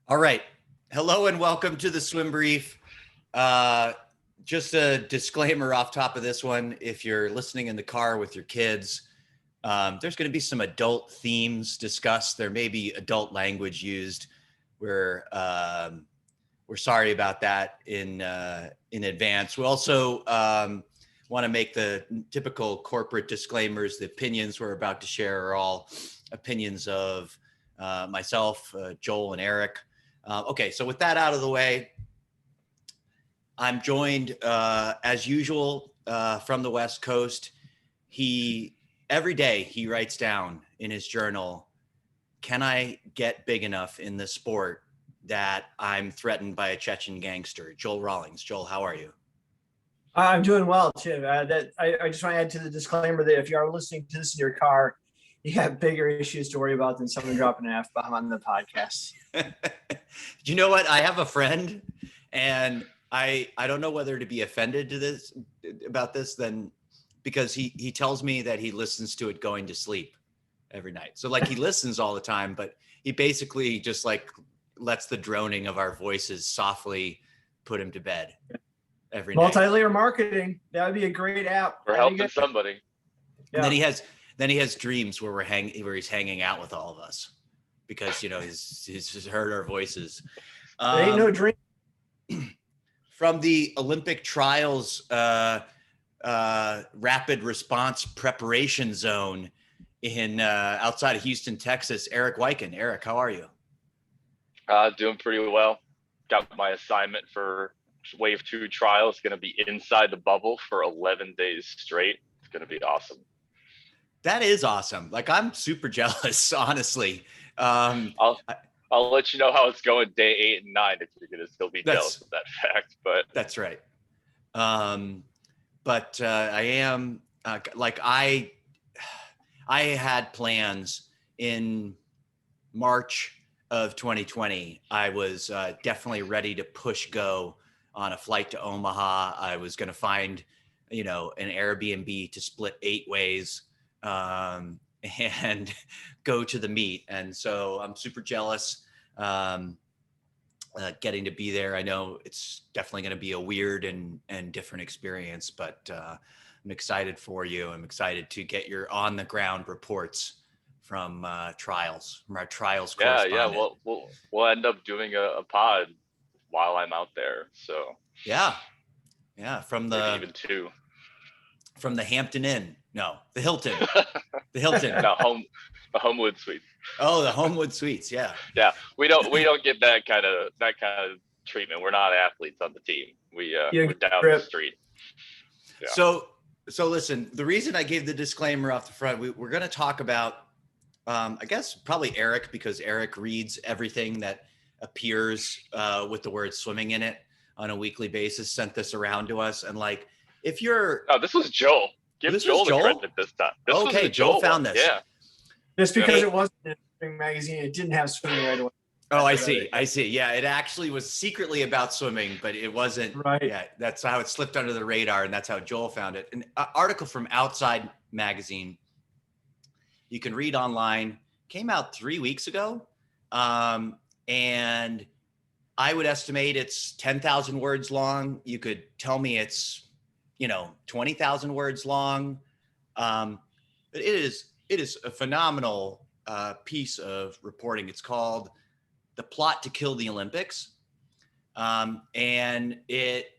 All right. Hello and welcome to the Swim Brief. Just a disclaimer off top of this one. If you're listening in the car with your kids, there's going to be some adult themes discussed. There may be adult language used. We're sorry about that in advance. We also want to make the typical corporate disclaimers. The opinions we're about to share are all opinions of myself, Joel, and Eric. Okay, so with that out of the way, I'm joined as usual from the West Coast. Every day he writes down in his journal, can I get big enough in the sport that I'm threatened by a Chechen gangster? Joel Rawlings. Joel, how are you? I'm doing well, Tim. I just want to add to the disclaimer that if you are listening to this in your car, you have bigger issues to worry about than someone dropping an F-bomb on the podcast. You know what? I have a friend, and I don't know whether to be offended to about this then, because he tells me that he listens to it going to sleep every night. So like he listens all the time, but he basically just like lets the droning of our voices softly put him to bed every night. Multi-layer marketing. That would be a great app. We're helping somebody. Yeah. And then he has dreams where he's hanging out with all of us because, you know, he's heard our voices. There ain't no dream. From the Olympic trials rapid response preparation zone in outside of Houston, Texas, Eric Weichen. Eric, how are you? Doing pretty well. Got my assignment for Wave 2 trials. Going to be inside the bubble for 11 days straight. It's going to be awesome. That is awesome. Like, I'm super jealous, honestly. I'll let you know how it's going day 8 and 9 if you're going to still be jealous of that fact. But that's right. But I am I had plans in March of 2020. I was definitely ready to push go on a flight to Omaha. I was going to find, an Airbnb to split 8 ways and go to the meet. And so I'm super jealous getting to be there. I know it's definitely going to be a weird and different experience, but I'm excited for you. I'm excited to get your on the ground reports from our trials correspondent. Yeah. We'll end up doing a pod while I'm out there. So yeah. From the maybe even 2. From the Hampton Inn. No, the Hilton. The Hilton. No, the Homewood Suites. Oh, the Homewood Suites. Yeah. Yeah. We don't get that kind of treatment. We're not athletes on the team. We're down the street. Yeah. So listen, the reason I gave the disclaimer off the front, we're going to talk about, I guess probably Eric, because Eric reads everything that appears with the word swimming in it on a weekly basis, sent this around to us. And like, if you're... Oh, this was Joel. Give Joel the credit this time. Okay, Joel found this. Yeah. Just because it wasn't in a swimming magazine, it didn't have swimming right away. Oh, I see. Yeah, it actually was secretly about swimming, but it wasn't. Right. Yeah, that's how it slipped under the radar, and that's how Joel found it. An article from Outside Magazine, you can read online, came out 3 weeks ago, and I would estimate it's 10,000 words long. You could tell me it's 20,000 words long. But it is a phenomenal piece of reporting. It's called "The Plot to Kill the Olympics," and it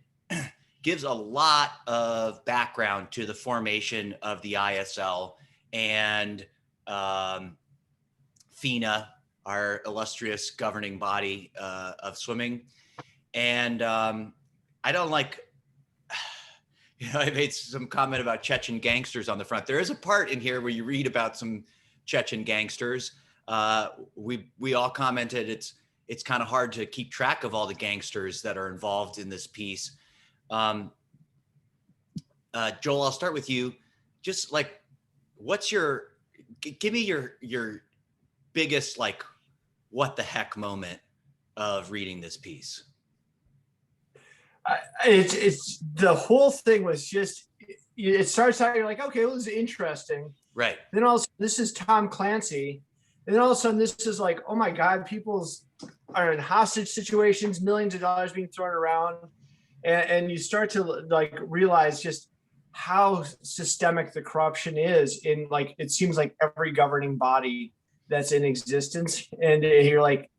gives a lot of background to the formation of the ISL and FINA, our illustrious governing body of swimming. And I don't like. I made some comment about Chechen gangsters on the front. There is a part in here where you read about some Chechen gangsters. We all commented it's kind of hard to keep track of all the gangsters that are involved in this piece. Joel, I'll start with you. Just like, give me your biggest, like, what the heck moment of reading this piece? It's the whole thing was just, it starts out, you're like, okay, well, this is interesting. Right. Then also, this is Tom Clancy. And then all of a sudden, this is like, oh my God, people's are in hostage situations, millions of dollars being thrown around. And you start to like realize just how systemic the corruption is in, like, it seems like every governing body that's in existence. And you're like,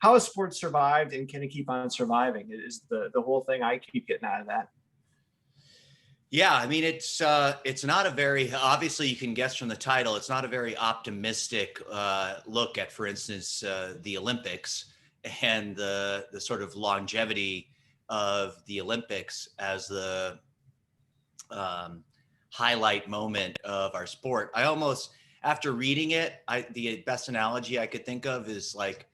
how has sport survived, and can it keep on surviving? It is the whole thing I keep getting out of that. Yeah, I mean, it's not a very, obviously you can guess from the title, it's not a very optimistic look at, for instance, the Olympics and the sort of longevity of the Olympics as the highlight moment of our sport. I almost, after reading it, the best analogy I could think of is like,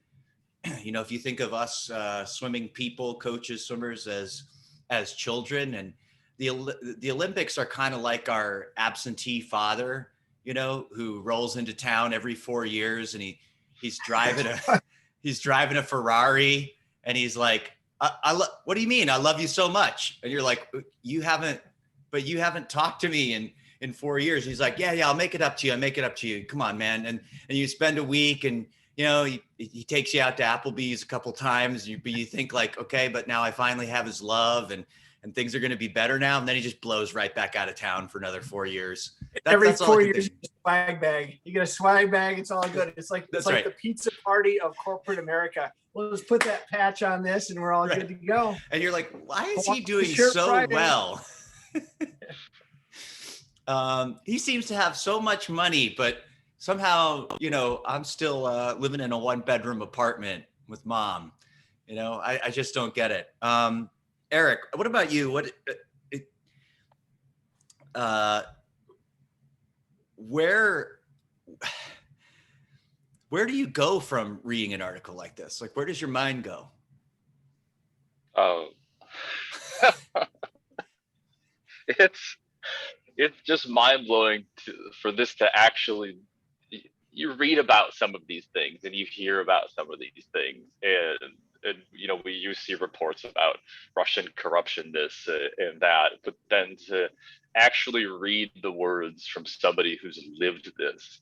you know, if you think of us swimming people, coaches, swimmers as children, and the Olympics are kind of like our absentee father, you know, who rolls into town every 4 years, and he's driving a Ferrari, and he's like, what do you mean? I love you so much. And you're like, you haven't talked to me in 4 years. He's like, yeah, I'll make it up to you. I'll make it up to you. Come on, man. And you spend a week, and, you know, he takes you out to Applebee's a couple times, but you think like, okay, but now I finally have his love, and things are going to be better now. And then he just blows right back out of town for another 4 years. Every 4 years, you get a swag bag. You get a swag bag. It's all good. It's like the pizza party of corporate America. Well, let's put that patch on this, and we're all good to go. And you're like, why is he doing so well? He seems to have so much money, but somehow, you know, I'm still living in a 1-bedroom apartment with mom. You know, I just don't get it. Eric, what about you? Where do you go from reading an article like this? Like, where does your mind go? Oh, it's just mind blowing for this to actually, you read about some of these things and you hear about some of these things, and you know, you see reports about Russian corruption, this and that, but then to actually read the words from somebody who's lived this,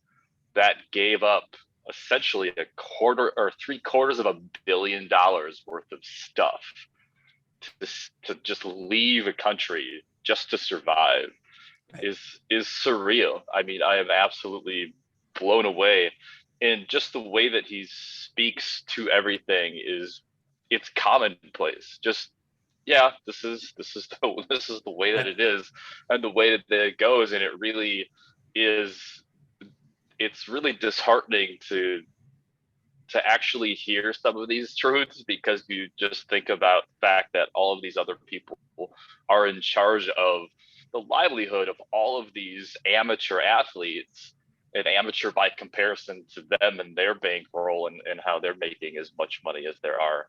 that gave up essentially a quarter or $750 million worth of stuff to just leave a country just to survive, is surreal. I mean, I am absolutely blown away. And just the way that he speaks to everything it's commonplace. Just, yeah, this is the way that it is, and the way that it goes. And it really is, it's really disheartening to actually hear some of these truths, because you just think about the fact that all of these other people are in charge of the livelihood of all of these amateur athletes, and amateur by comparison to them and their bankroll, and how they're making as much money as they are.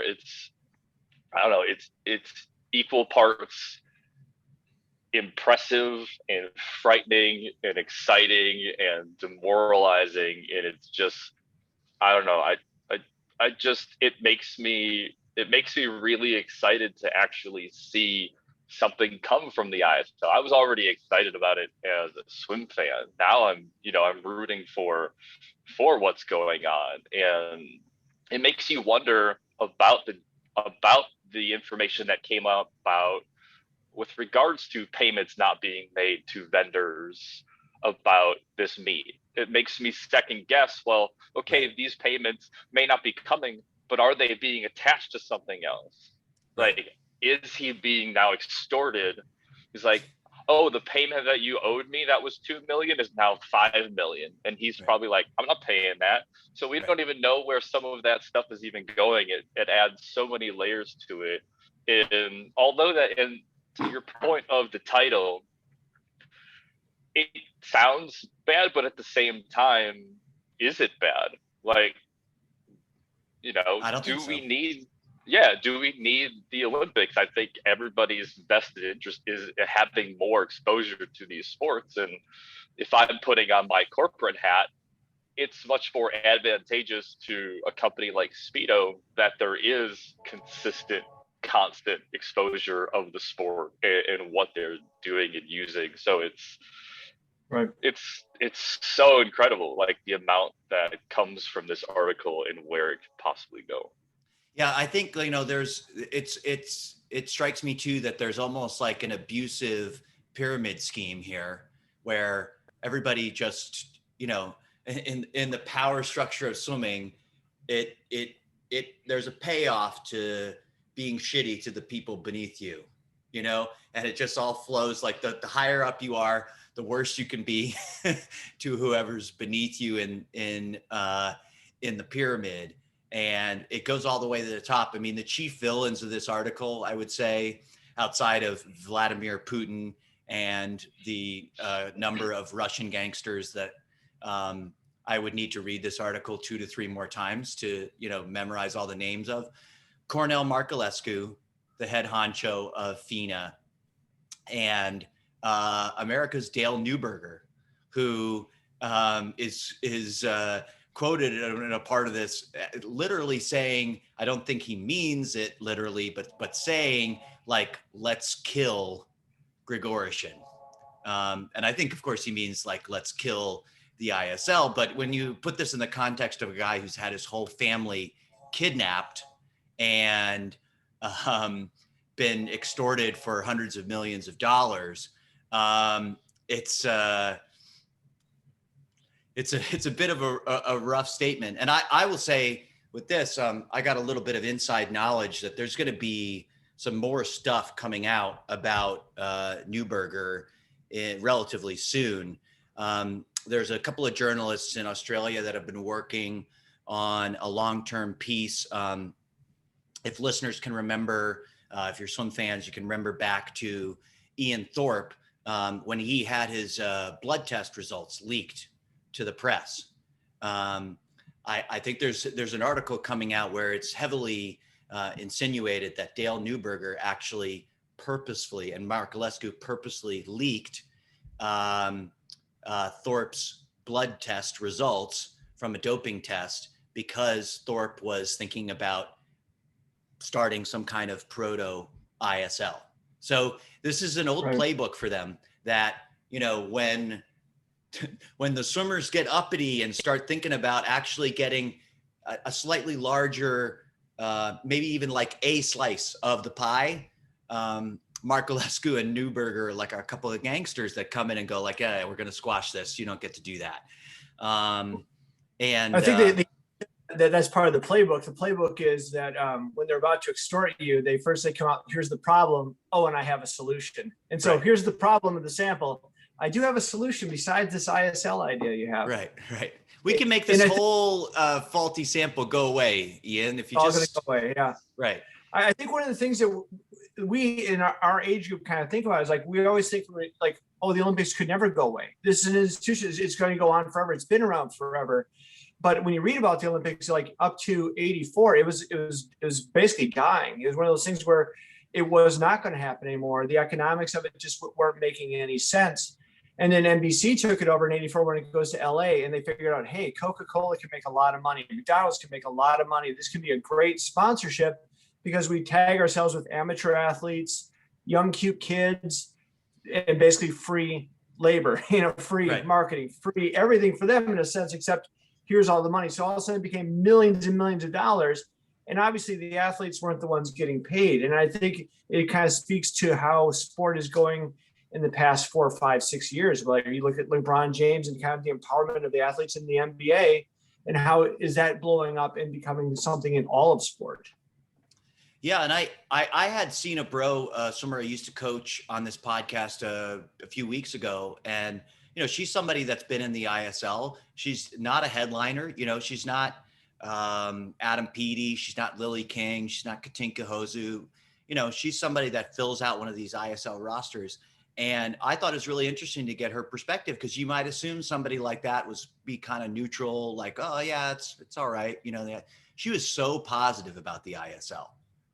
It's, I don't know, it's equal parts impressive and frightening and exciting and demoralizing. And it's just, I don't know, I just, it makes me really excited to actually see something come from the ISL. I was already excited about it as a swim fan. Now I'm rooting for what's going on. And it makes you wonder about the information that came out about, with regards to payments not being made to vendors about this meet. It makes me second guess, well, okay, these payments may not be coming, but are they being attached to something else? Like, is he being now extorted? He's like, oh, the payment that you owed me that was $2 million is now $5 million. And he's probably like, I'm not paying that. So we don't even know where some of that stuff is even going. It adds so many layers to it. And although that, and to your point of the title, it sounds bad, but at the same time, is it bad? Like, you know, do we need the Olympics? I think everybody's vested interest is having more exposure to these sports. And if I'm putting on my corporate hat, it's much more advantageous to a company like Speedo that there is constant exposure of the sport and what they're doing and using. So Right. It's so incredible, like the amount that comes from this article and where it could possibly go. Yeah, I think, you know, it strikes me too that there's almost like an abusive pyramid scheme here where everybody just, you know, in the power structure of swimming, it it there's a payoff to being shitty to the people beneath you, you know, and it just all flows like the higher up you are, the worse you can be to whoever's beneath you in the pyramid, and it goes all the way to the top. I mean, the chief villains of this article, I would say, outside of Vladimir Putin and the number of Russian gangsters that I would need to read this article 2 to 3 more times to, you know, memorize all the names of. Cornel Marculescu, the head honcho of FINA, and America's Dale Neuberger, who is quoted in a part of this, literally saying, I don't think he means it literally, but saying like, let's kill Grigorishin. And I think, of course, he means like, let's kill the ISL. But when you put this in the context of a guy who's had his whole family kidnapped and been extorted for hundreds of millions of dollars, it's a bit of a rough statement. And I will say with this, I got a little bit of inside knowledge that there's going to be some more stuff coming out about Neuberger relatively soon. There's a couple of journalists in Australia that have been working on a long-term piece. If listeners can remember, if you're swim fans, you can remember back to Ian Thorpe when he had his blood test results leaked to the press. I think there's an article coming out where it's heavily insinuated that Dale Neuberger actually purposefully and Marculescu purposely leaked Thorpe's blood test results from a doping test because Thorpe was thinking about starting some kind of proto ISL. So this is an old playbook for them that, you know, when the swimmers get uppity and start thinking about actually getting a slightly larger, maybe even like a slice of the pie, Marculescu and Neuberger are like a couple of gangsters that come in and go like, yeah, we're going to squash this. You don't get to do that. And I think that's part of the playbook. The playbook is that when they're about to extort you, they come out, here's the problem. Oh, and I have a solution. And so here's the problem of the sample. I do have a solution besides this ISL idea you have. Right. We can make this whole faulty sample go away, Ian, if you all just... All going to go away, yeah. Right. I think one of the things that we in our age group kind of think about is like, we always think like, oh, the Olympics could never go away. This is an institution, it's going to go on forever. It's been around forever. But when you read about the Olympics, like up to 84, it was basically dying. It was one of those things where it was not going to happen anymore. The economics of it just weren't making any sense. And then NBC took it over in 84 when it goes to LA, and they figured out, hey, Coca-Cola can make a lot of money. McDonald's can make a lot of money. This can be a great sponsorship because we tag ourselves with amateur athletes, young, cute kids, and basically free labor, free marketing, free everything for them in a sense, except here's all the money. So all of a sudden it became millions and millions of dollars. And obviously the athletes weren't the ones getting paid. And I think it kind of speaks to how sport is going in the past 4, 5, 6 years. Like you look at LeBron James and kind of the empowerment of the athletes in the NBA, and how is that blowing up and becoming something in all of sport? Yeah, and I had seen a bro swimmer I used to coach on this podcast a few weeks ago, and she's somebody that's been in the ISL. She's not a headliner. She's not Adam Peaty. She's not Lily King. She's not Katinka Hozu. She's somebody that fills out one of these ISL rosters. And I thought it was really interesting to get her perspective, because you might assume somebody like that be kind of neutral, like, oh yeah, it's all right. She was so positive about the ISL.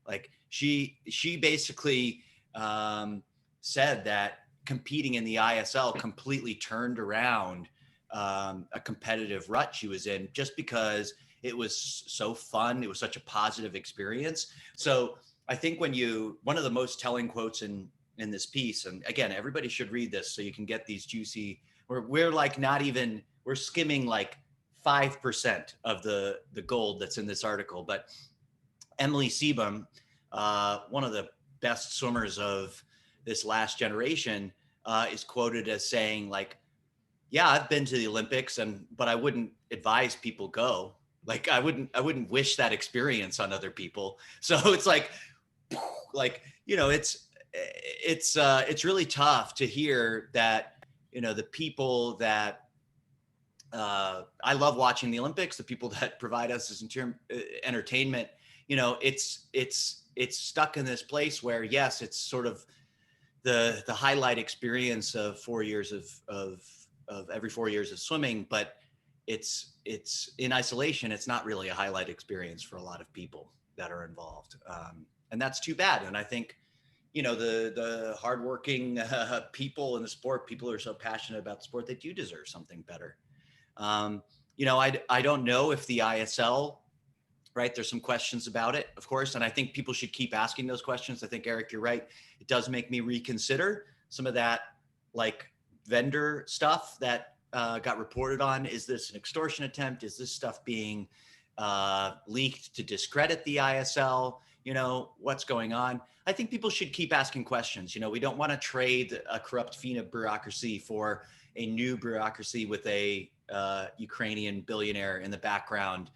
Like she basically said that competing in the ISL completely turned around a competitive rut she was in, just because it was so fun. It was such a positive experience. So I think one of the most telling quotes in this piece, and again, everybody should read this so you can get these juicy We're like not even, we're skimming like 5% of the gold that's in this article. But Emily Seebohm, one of the best swimmers of this last generation, is quoted as saying like, yeah, I've been to the Olympics but I wouldn't advise people go. Like I wouldn't wish that experience on other people. So it's like, it's really tough to hear that, the people that, I love watching the Olympics, the people that provide us as entertainment, it's stuck in this place where, yes, it's sort of the highlight experience of 4 years of every 4 years of swimming, but it's in isolation. It's not really a highlight experience for a lot of people that are involved. And that's too bad. And I think, the hardworking people in the sport, people who are so passionate about the sport, they do deserve something better. I don't know if the ISL, right, there's some questions about it, of course, and I think people should keep asking those questions. I think, Eric, you're right. It does make me reconsider some of that, like, vendor stuff that got reported on. Is this an extortion attempt? Is this stuff being leaked to discredit the ISL? What's going on? I think people should keep asking questions. We don't want to trade a corrupt FINA bureaucracy for a new bureaucracy with a Ukrainian billionaire in the background,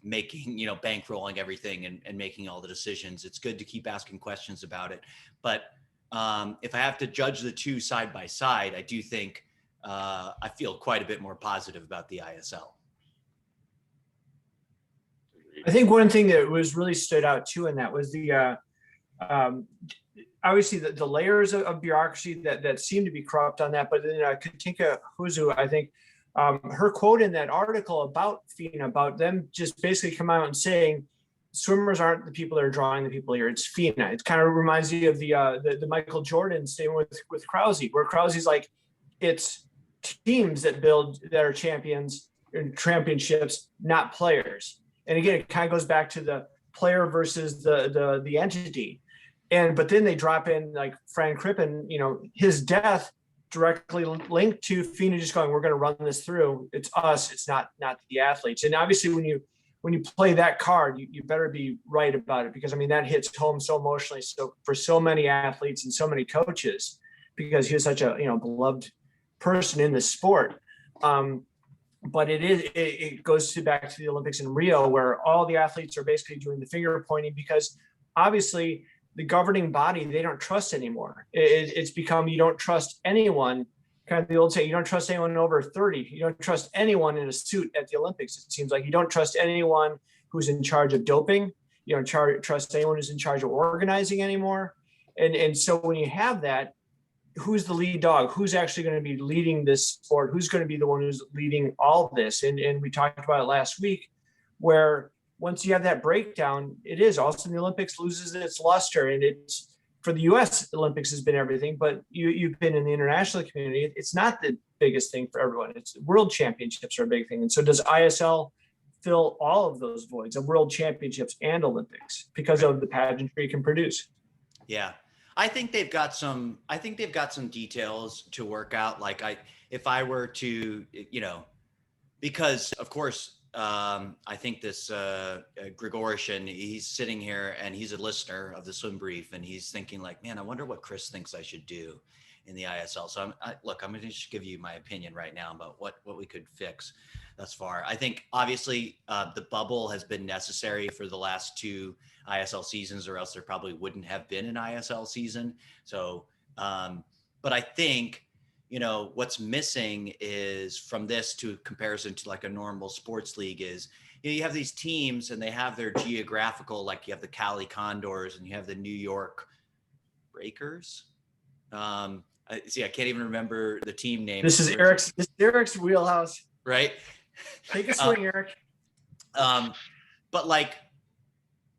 making, bankrolling everything and making all the decisions. It's good to keep asking questions about it. But if I have to judge the two side by side, I do think I feel quite a bit more positive about the ISL. I think one thing that was really stood out too, and that was the obviously the layers of bureaucracy that seem to be corrupt on that. But then Katinka Huzu, I think her quote in that article about FINA, about them just basically come out and saying swimmers aren't the people that are drawing the people here. It's FINA. It kind of reminds me of the Michael Jordan statement with Krause, where Krause's like, it's teams that are champions and championships, not players. And again, it kind of goes back to the player versus the entity. But then they drop in like Frank Crippen, his death directly linked to FINA just going, we're going to run this through. It's us. It's not the athletes. And obviously when you play that card, you better be right about it, because that hits home so emotionally. So for so many athletes and so many coaches, because he was such a, beloved person in the sport. But it goes back to the Olympics in Rio, where all the athletes are basically doing the finger pointing, because obviously the governing body, they don't trust anymore. It's become, you don't trust anyone, kind of the old saying, you don't trust anyone over 30. You don't trust anyone in a suit at the Olympics. It seems like you don't trust anyone who's in charge of doping. You don't trust anyone who's in charge of organizing anymore. And so when you have that, who's the lead dog? Who's actually going to be leading this sport? Who's going to be the one who's leading all of this? And we talked about it last week, where once you have that breakdown, it is also the Olympics loses its luster. And it's, for the U.S. Olympics has been everything, but you've been in the international community. It's not the biggest thing for everyone. It's world championships are a big thing. And so does ISL fill all of those voids of world championships and Olympics because of the pageantry it can produce? Yeah. I think they've got some details to work out. Like if I were to, because of course, I think this Grigorishin, he's sitting here and he's a listener of the Swim Brief, and he's thinking like, man, I wonder what Chris thinks I should do in the ISL. So I'm going to just give you my opinion right now about what we could fix thus far. I think obviously the bubble has been necessary for the last two ISL seasons, or else there probably wouldn't have been an ISL season. So, but I think, what's missing is, from this to comparison to like a normal sports league, is, you have these teams and they have their geographical, like you have the Cali Condors and you have the New York Breakers. I can't even remember the team name. This is Eric's wheelhouse. Right. Take a swing, Eric. But like,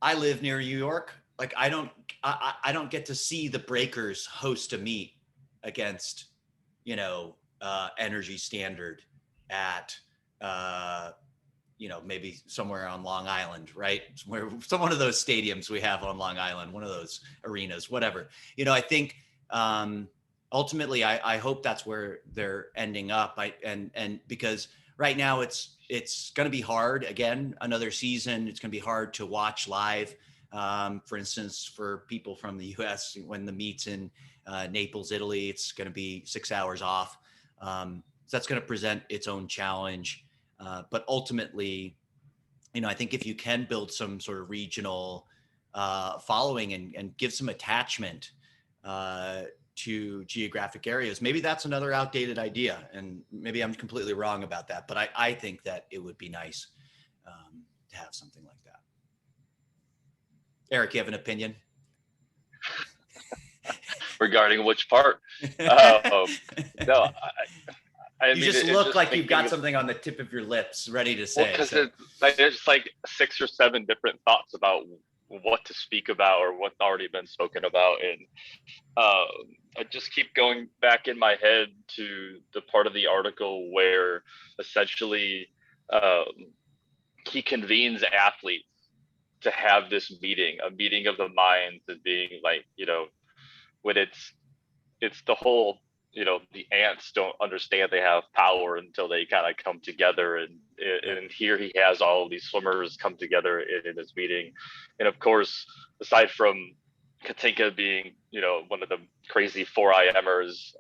I live near New York. Like I don't get to see the Breakers host a meet against, Energy Standard at, maybe somewhere on Long Island, right? Some one of those stadiums we have on Long Island, one of those arenas, whatever. I think ultimately, I hope that's where they're ending up. And because right now it's going to be hard. Again, another season, it's going to be hard to watch live. For instance, for people from the U.S., when the meet's in Naples, Italy, it's going to be 6 hours off. So that's going to present its own challenge. But ultimately, I think if you can build some sort of regional following and give some attachment to geographic areas, maybe that's another outdated idea, and maybe I'm completely wrong about that, but I think that it would be nice to have something like that. Eric, you have an opinion regarding which part? No, I mean, just look like you've got of, something on the tip of your lips ready to say. Because there's like 6 or 7 different thoughts about what to speak about or what's already been spoken about, and I just keep going back in my head to the part of the article where essentially he convenes athletes to have this meeting, a meeting of the minds, and being like, when it's the whole, the ants don't understand they have power until they kind of come together, and here he has all of these swimmers come together in this meeting. And of course, aside from Katinka being, one of the crazy 4IMers,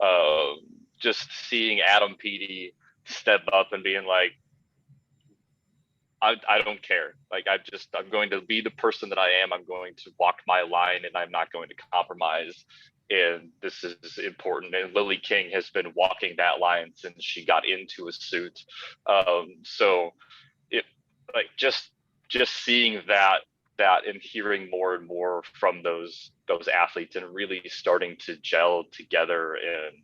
just seeing Adam Peaty step up and being like, I don't care. Like, I'm going to be the person that I am. I'm going to walk my line, and I'm not going to compromise. And this is important. And Lily King has been walking that line since she got into a suit. So it, like, just seeing that and hearing more and more from those athletes, and really starting to gel together and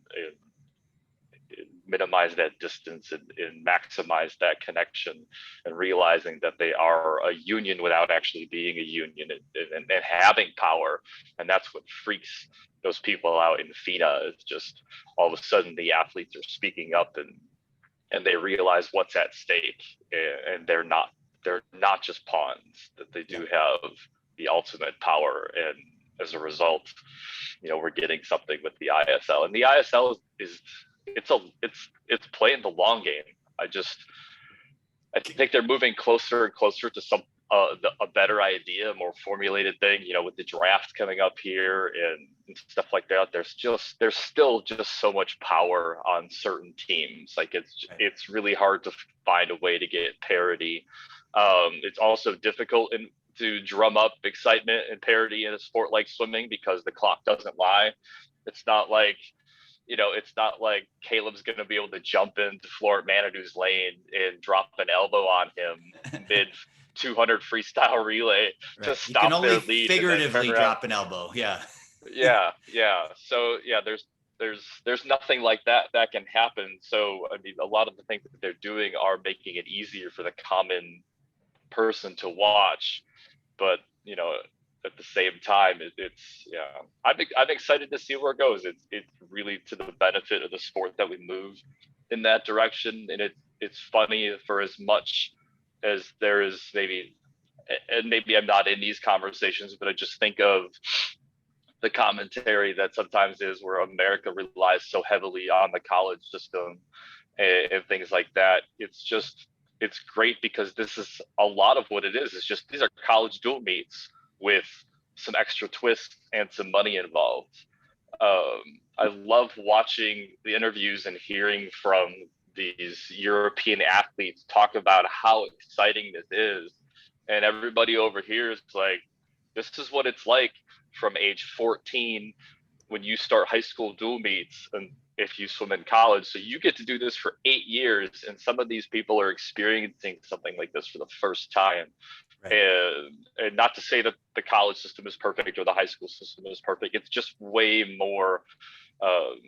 minimize that distance and maximize that connection, and realizing that they are a union without actually being a union, and having power. And that's what freaks those people out in FINA, is just all of a sudden the athletes are speaking up, and they realize what's at stake, and they're not just pawns, that they do have the ultimate power. And as a result, we're getting something with the ISL, and the ISL is it's playing the long game. I think they're moving closer and closer to some a better idea, a more formulated thing. With the draft coming up here and stuff like that, there's still just so much power on certain teams. Like, it's really hard to find a way to get parity. It's also difficult to drum up excitement and parity in a sport like swimming, because the clock doesn't lie. It's not like Caleb's going to be able to jump into Florent Manidu's lane and drop an elbow on him mid 200 freestyle relay to stop their lead. You can only figuratively drop an elbow. Yeah. Yeah. So there's nothing like that can happen. So I mean, a lot of the things that they're doing are making it easier for the common person to watch, but at the same time, I'm excited to see where it goes. It's really to the benefit of the sport that we move in that direction. And it's funny, for as much as there is maybe I'm not in these conversations, but I just think of the commentary that sometimes is where America relies so heavily on the college system and things like that. It's great, because this is a lot of what it is. It's just, these are college dual meets with some extra twists and some money involved. I love watching the interviews and hearing from these European athletes talk about how exciting this is. And everybody over here is like, this is what it's like from age 14 when you start high school dual meets, and if you swim in college. So you get to do this for 8 years, and some of these people are experiencing something like this for the first time. Right. And not to say that the college system is perfect or the high school system is perfect. It's just way more of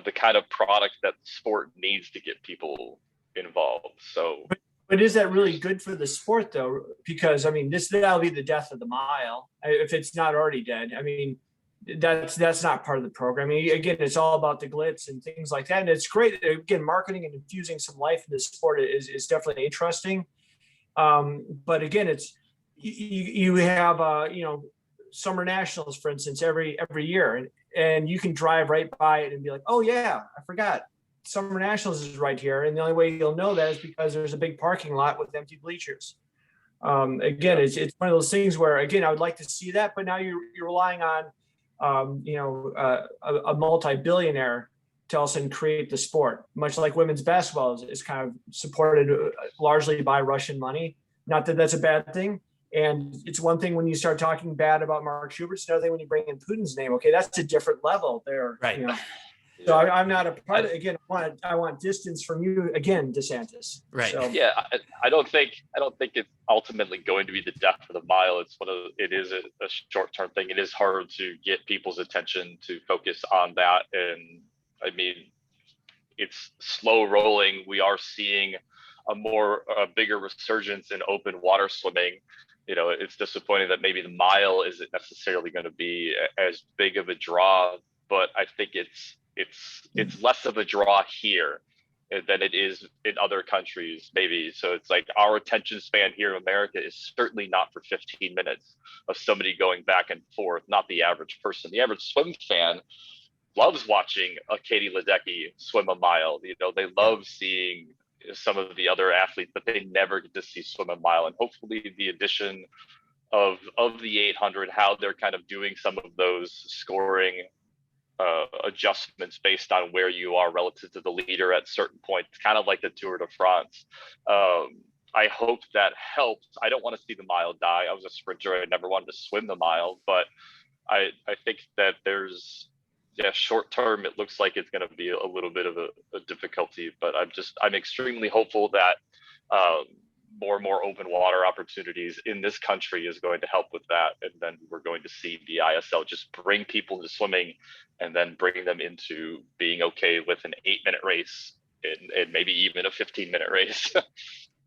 the kind of product that sport needs to get people involved. So, but is that really good for the sport, though? Because I mean, that'll be the death of the mile if it's not already dead. I mean, that's not part of the programming. Again, it's all about the glitz and things like that. And it's great. Again, marketing and infusing some life in the sport is definitely interesting. But again, it's you have summer nationals, for instance, every year, and you can drive right by it and be like, oh yeah, I forgot Summer Nationals is right here. And the only way you'll know that is because there's a big parking lot with empty bleachers. Again, it's one of those things where, again, I would like to see that, but now you're relying on, a multi-billionaire to also create the sport, much like women's basketball is kind of supported largely by Russian money. Not that that's a bad thing. And it's one thing when you start talking bad about Mark Schubert. It's another thing when you bring in Putin's name. Okay, that's a different level there. Right. You know? So I'm not a part of it. Again, I want distance from you again, DeSantis. Right. So. Yeah, I don't think it's ultimately going to be the death of the mile. It is a short-term thing. It is hard to get people's attention to focus on that. And I mean, it's slow rolling. We are seeing a bigger resurgence in open water swimming. You know, it's disappointing that maybe the mile isn't necessarily going to be as big of a draw, but I think it's less of a draw here than it is in other countries, maybe. So it's like our attention span here in America is certainly not for 15 minutes of somebody going back and forth, not the average person. The average swim fan loves watching a Katie Ledecky swim a mile. You know, they love seeing some of the other athletes, but they never get to see swim a mile. And hopefully the addition of the 800, how they're kind of doing some of those scoring adjustments based on where you are relative to the leader at certain points, kind of like the Tour de France. I hope that helps. I don't want to see the mile die. I was a sprinter. I never wanted to swim the mile, but I think that there's, short term, it looks like it's going to be a little bit of a difficulty, but I'm extremely hopeful that more and more open water opportunities in this country is going to help with that. And then we're going to see the ISL just bring people into swimming and then bring them into being okay with an 8-minute race and maybe even a 15-minute race.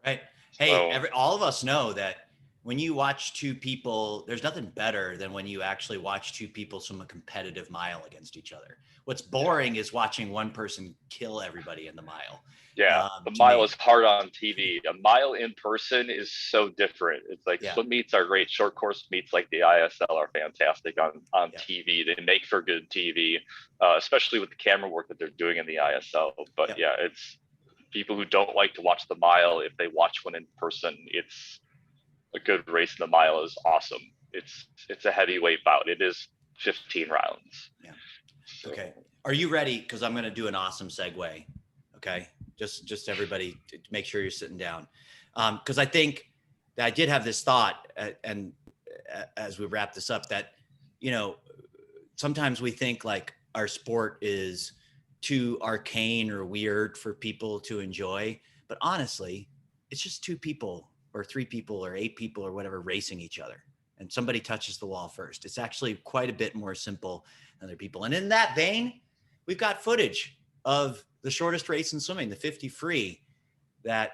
Right. Hey, all of us know that when you watch two people, there's nothing better than when you actually watch two people swim a competitive mile against each other. What's boring is watching one person kill everybody in the mile. Yeah, the mile is hard on TV. A mile in person is so different. It's like swim meets are great. Short course meets like the ISL are fantastic on TV. They make for good TV, especially with the camera work that they're doing in the ISL. But it's people who don't like to watch the mile. If they watch one in person, it's a good race in the mile is awesome. It's a heavyweight bout. It is 15 rounds. Yeah. So. Okay. Are you ready? Because I'm going to do an awesome segue. Okay. Just everybody make sure you're sitting down. Because I think that I did have this thought, and as we wrap this up, that, you know, sometimes we think like our sport is too arcane or weird for people to enjoy. But honestly, it's just two people or three people or 8 people or whatever racing each other. And somebody touches the wall first. It's actually quite a bit more simple than other people. And in that vein, we've got footage of the shortest race in swimming, the 50 free. That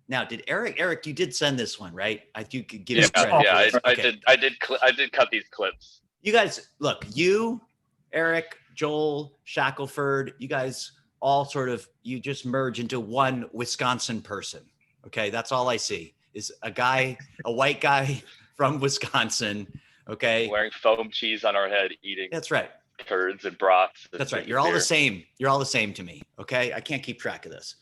now, did Eric, you did send this one, right? I do give you credit. Yeah, I did cut these clips. You guys, look, you, Eric, Joel, Shackelford, you guys all you just merge into one Wisconsin person. Okay, that's all I see is a white guy from Wisconsin. Okay, wearing foam cheese on our head, eating. That's right. Curds and broths. That's right. You're all the same. You're all the same to me. Okay. I can't keep track of this.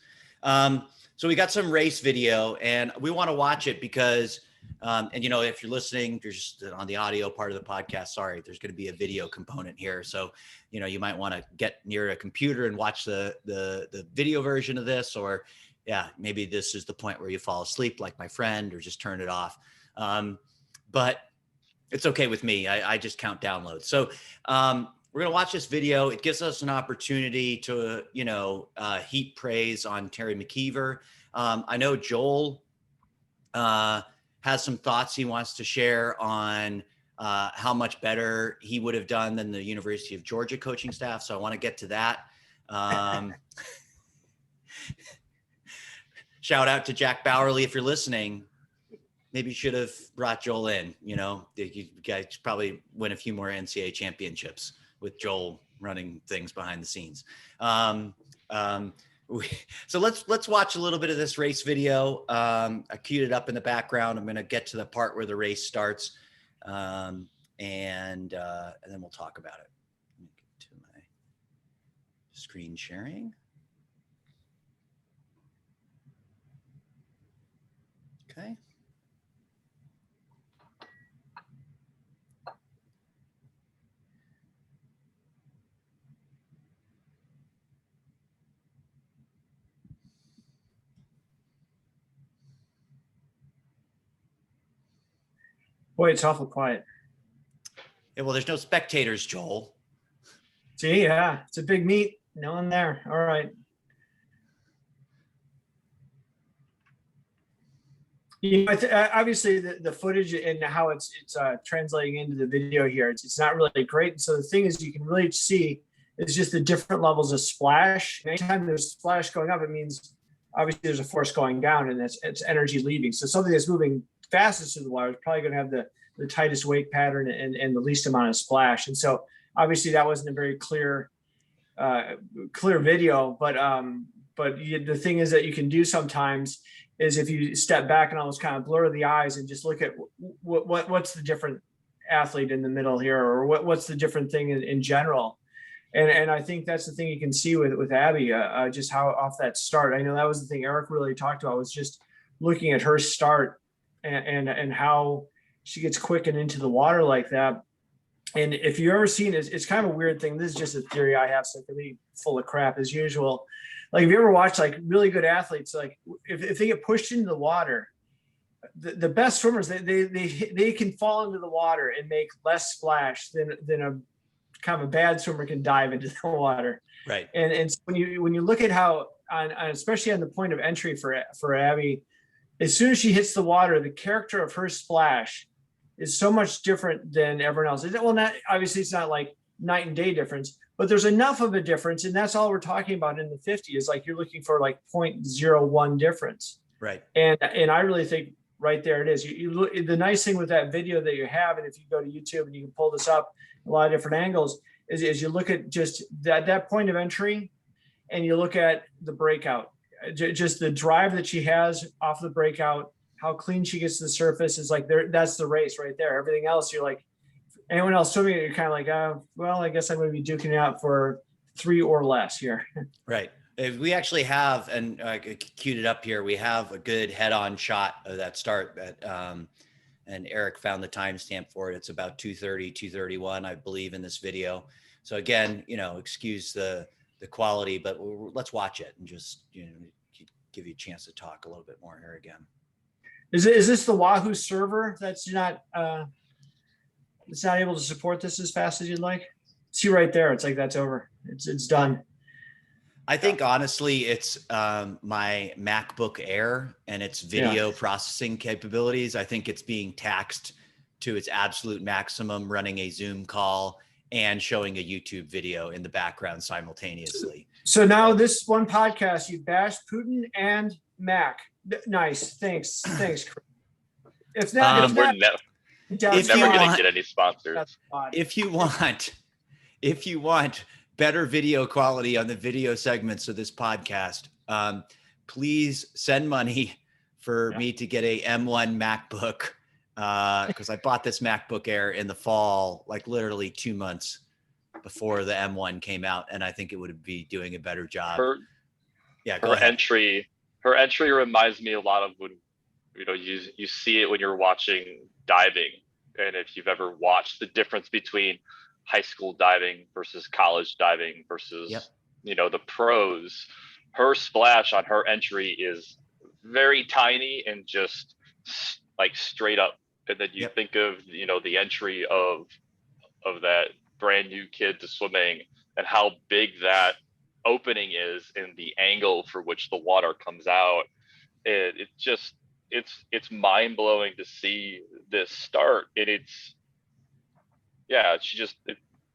So we got some race video and we want to watch it because, and you know, if you're listening, you're just on the audio part of the podcast, sorry, there's going to be a video component here. So, you know, you might want to get near a computer and watch the video version of this, or maybe this is the point where you fall asleep like my friend, or just turn it off. But it's okay with me. I just count downloads. So, we're going to watch this video. It gives us an opportunity to, heap praise on Terry McKeever. I know Joel has some thoughts he wants to share on how much better he would have done than the University of Georgia coaching staff. So I want to get to that. Shout out to Jack Bowerly if you're listening. Maybe you should have brought Joel in. You guys probably win a few more NCAA championships with Joel running things behind the scenes. So let's watch a little bit of this race video. I queued it up in the background. I'm going to get to the part where the race starts, and then we'll talk about it. Screen sharing. Okay. Boy, it's awful quiet. Yeah, well, there's no spectators, Joel. See, yeah, it's a big meet. No one there. All right. You know, obviously the footage and how it's translating into the video here, it's not really great. And so the thing is, you can really see is just the different levels of splash. Anytime there's splash going up, it means obviously there's a force going down, and it's energy leaving. So something that's moving fastest through the water is probably going to have the tightest wake pattern and the least amount of splash. And so obviously that wasn't a very clear video, but the thing is that you can do sometimes is if you step back and almost kind of blur the eyes and just look at what's the different athlete in the middle here, or what's the different thing in general. And I think that's the thing you can see with Abbey, just how off that start. I know that was the thing Eric really talked about, was just looking at her start and how she gets quick and into the water like that. And if you've ever seen it, it's kind of a weird thing. This is just a theory I have, so it can be full of crap as usual. Like, if you ever watch like really good athletes, like if they get pushed into the water, the best swimmers, they can fall into the water and make less splash than a kind of a bad swimmer can dive into the water. Right. And so when you look at how especially on the point of entry for Abbey, as soon as she hits the water, the character of her splash is so much different than everyone else. Well, not obviously, it's not like night and day difference, but there's enough of a difference, and that's all we're talking about in the 50 is like you're looking for like 0.01 difference. Right. And I really think right there it is. You look, the nice thing with that video that you have, and if you go to YouTube and you can pull this up a lot of different angles, is you look at just that point of entry, and you look at the breakout, just the drive that she has off the breakout, how clean she gets to the surface is like there. That's the race right there. Everything else, you're like, anyone else swimming, you're kind of like, well, I guess I'm going to be duking it out for 3 or less here. Right. We actually have, and queued it up here, we have a good head-on shot of that start that, and Eric found the timestamp for it. It's about 2:30, 2:31, I believe, in this video. So again, excuse the quality, but let's watch it and just, give you a chance to talk a little bit more here again. Is this the Wahoo server that's not able to support this as fast as you'd like? See right there, it's like that's over. It's done. I think honestly, it's my MacBook Air and its video processing capabilities. I think it's being taxed to its absolute maximum, running a Zoom call and showing a YouTube video in the background simultaneously. So now this one podcast, you bashed Putin and Mac. Nice. Thanks. Chris. It's not. We're never going to get any sponsors. If you want better video quality on the video segments of this podcast, please send money for me to get a M1 MacBook, because I bought this MacBook Air in the fall, like literally 2 months before the M1 came out, and I think it would be doing a better job. Her entry reminds me a lot of when you see it when you're watching diving, and if you've ever watched the difference between high school diving versus college diving versus the pros, her splash on her entry is very tiny and just like straight up. And then you think of the entry of that brand new kid to swimming and how big that opening is and the angle for which the water comes out. It's mind blowing to see this start, and it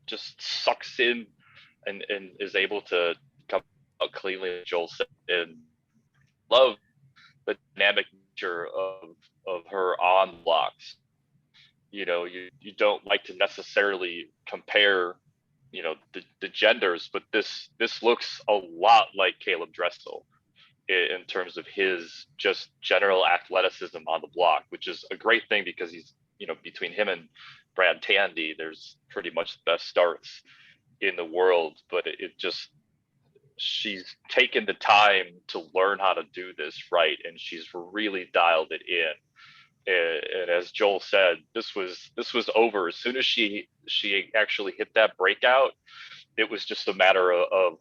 just sucks in and is able to come out cleanly, Joel said, and love the dynamic nature of her on blocks. You don't like to necessarily compare the genders, but this looks a lot like Caleb Dressel in terms of his just general athleticism on the block, which is a great thing because he's between him and Brad Tandy, there's pretty much the best starts in the world. But it just she's taken the time to learn how to do this right, and she's really dialed it in. And as Joel said, this was over as soon as she actually hit that breakout. It was just a matter of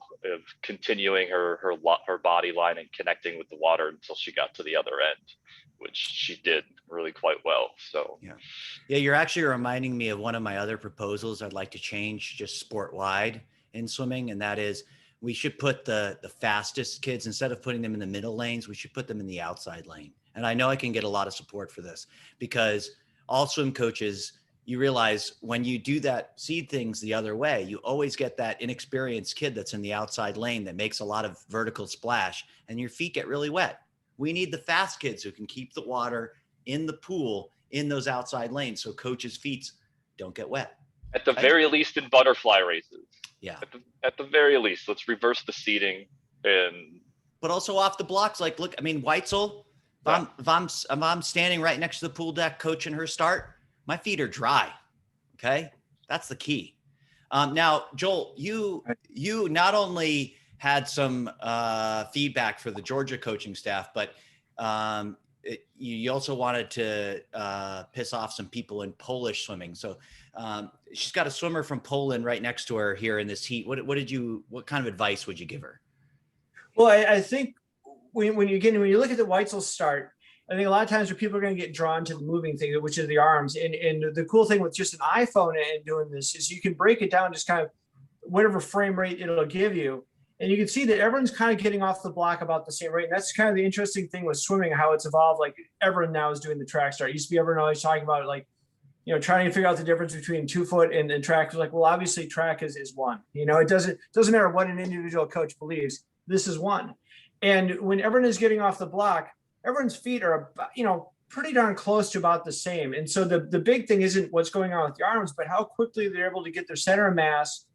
continuing her body line and connecting with the water until she got to the other end, which she did really quite well. So yeah, you're actually reminding me of one of my other proposals I'd like to change just sport wide in swimming, and that is we should put the fastest kids, instead of putting them in the middle lanes, we should put them in the outside lane. And I know I can get a lot of support for this, because all swim coaches, you realize when you do that, see things the other way, you always get that inexperienced kid that's in the outside lane that makes a lot of vertical splash and your feet get really wet. We need the fast kids who can keep the water in the pool in those outside lanes so coaches' feet don't get wet. At the very least in butterfly races. Yeah. At the very least, let's reverse the seating. But also off the blocks, like, look, I mean, Weitzel, if I'm standing right next to the pool deck coaching her start, my feet are dry. Okay. That's the key. Now, Joel, you not only had some feedback for the Georgia coaching staff, but you also wanted to piss off some people in Polish swimming. So she's got a swimmer from Poland right next to her here in this heat. What kind of advice would you give her? Well, I think when you look at the Weitzel start, I think a lot of times where people are going to get drawn to the moving thing, which is the arms. And the cool thing with just an iPhone and doing this is you can break it down just kind of whatever frame rate it'll give you. And you can see that everyone's kind of getting off the block about the same rate. And that's kind of the interesting thing with swimming, how it's evolved. Like everyone now is doing the track start. It used to be everyone always talking about like, trying to figure out the difference between 2 foot and track. Like, well, obviously track is one. It doesn't matter what an individual coach believes. This is one. And when everyone is getting off the block, everyone's feet are, pretty darn close to about the same. And so the big thing isn't what's going on with the arms, but how quickly they're able to get their center of mass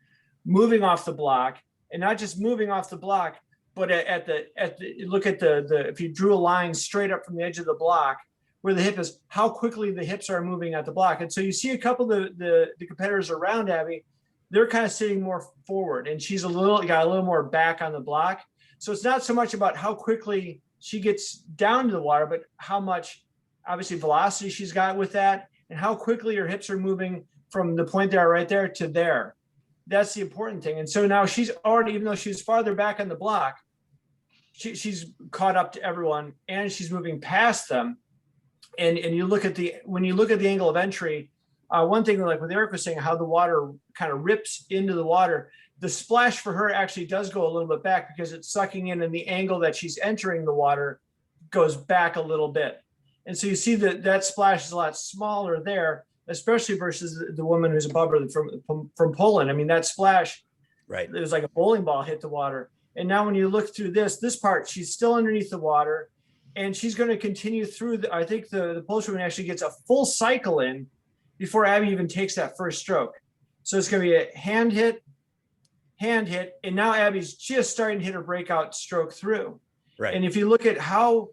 moving off the block, and not just moving off the block, but if you drew a line straight up from the edge of the block where the hip is, how quickly the hips are moving at the block. And so you see a couple of the competitors around Abbey, they're kind of sitting more forward, and she's got a little more back on the block. So it's not so much about how quickly she gets down to the water, but how much, obviously, velocity she's got with that, and how quickly her hips are moving from the point they are right there to there. That's the important thing. And so now she's already, even though she's farther back on the block, she's caught up to everyone, and she's moving past them. And when you look at the angle of entry, one thing, like what Eric was saying, how the water kind of rips into the water, the splash for her actually does go a little bit back because it's sucking in, and the angle that she's entering the water goes back a little bit. And so you see that splash is a lot smaller there, especially versus the woman who's above her from Poland. I mean, that splash, right, it was like a bowling ball hit the water. And now when you look through this part, she's still underneath the water, and she's going to continue through. I think the Polish woman actually gets a full cycle in before Abbey even takes that first stroke. So it's going to be a hand hit, and now Abbey's just starting to hit her breakout stroke through. Right. And if you look at how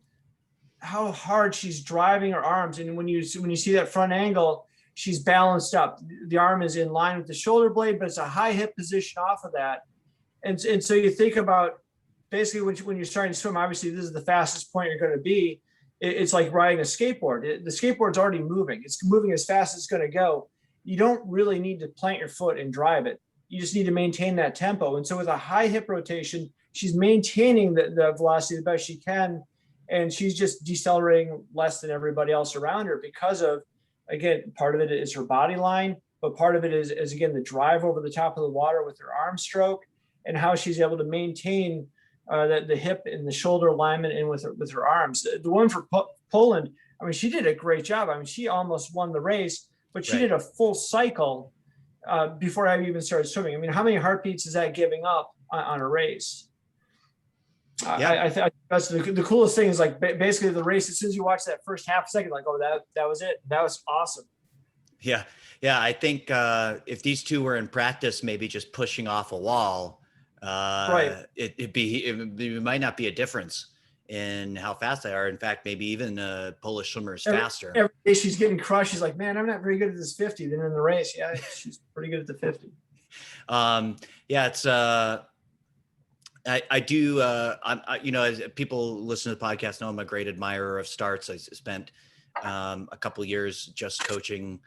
hard she's driving her arms, and when you see that front angle, she's balanced up. The arm is in line with the shoulder blade, but it's a high hip position off of that. And so you think about basically when you're starting to swim, obviously this is the fastest point you're going to be. It's like riding a skateboard. The skateboard's already moving. It's moving as fast as it's going to go. You don't really need to plant your foot and drive it. You just need to maintain that tempo. And so with a high hip rotation, she's maintaining the velocity the best she can. And she's just decelerating less than everybody else around her because of, again, part of it is her body line, but part of it is again, the drive over the top of the water with her arm stroke, and how she's able to maintain the hip and the shoulder alignment in with her arms. The one for Poland, I mean, she did a great job. I mean, she almost won the race, but she did a full cycle before I even started swimming. I mean, how many heartbeats is that giving up on a race? Yeah. I think that's the coolest thing is like basically the race. As soon as you watch that first half second, like, oh, that was it. That was awesome. Yeah. I think if these two were in practice, maybe just pushing off a wall, it might not be a difference in how fast they are. In fact, maybe even Polish swimmers faster. Every day she's getting crushed. She's like, man, I'm not very good at this 50. Then in the race, she's pretty good at the 50. It's I do. As people listen to the podcast know, I'm a great admirer of starts. I spent a couple of years just coaching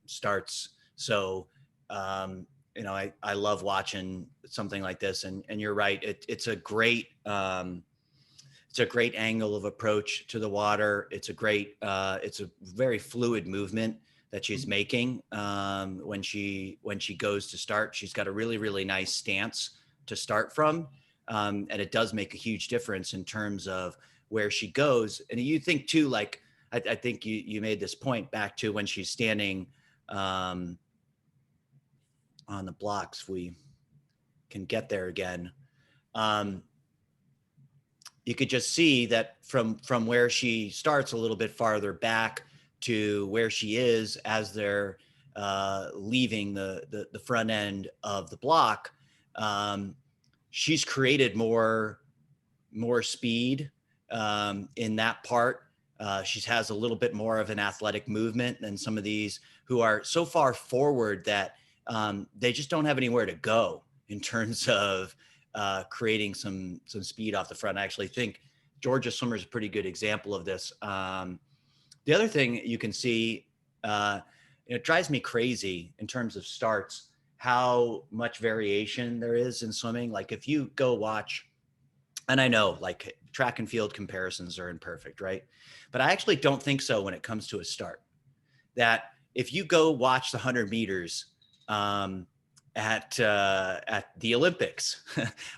starts. So, I love watching something like this. And you're right. It's a great angle of approach to the water. It's a very fluid movement that she's making when she goes to start. She's got a really, really nice stance to start from. And it does make a huge difference in terms of where she goes. And you think too, like, I think you made this point back to when she's standing on the blocks. If we can get there again. You could just see that from where she starts a little bit farther back to where she is as they're leaving the front end of the block. She's created more speed in that part. She has a little bit more of an athletic movement than some of these who are so far forward that they just don't have anywhere to go in terms of creating some speed off the front. I actually think Georgia swimmer is a pretty good example of this. The other thing you can see, it drives me crazy in terms of starts, how much variation there is in swimming. Like if you go watch, and I know like track and field comparisons are imperfect, right? But I actually don't think so when it comes to a start. That if you go watch the 100 meters at the Olympics,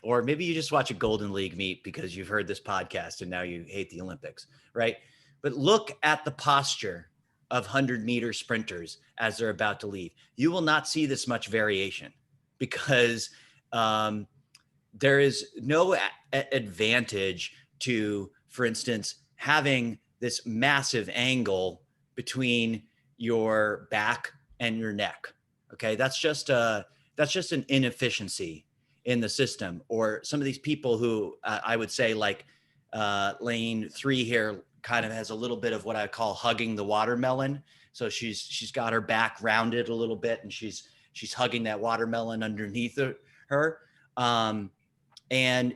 or maybe you just watch a Golden League meet because you've heard this podcast and now you hate the Olympics, right? But look at the posture of 100-meter sprinters as they're about to leave. You will not see this much variation because there is no advantage to, for instance, having this massive angle between your back and your neck. Okay, that's just an inefficiency in the system. Or some of these people who I would say like lane 3 here kind of has a little bit of what I call hugging the watermelon. So she's got her back rounded a little bit and she's hugging that watermelon underneath her. And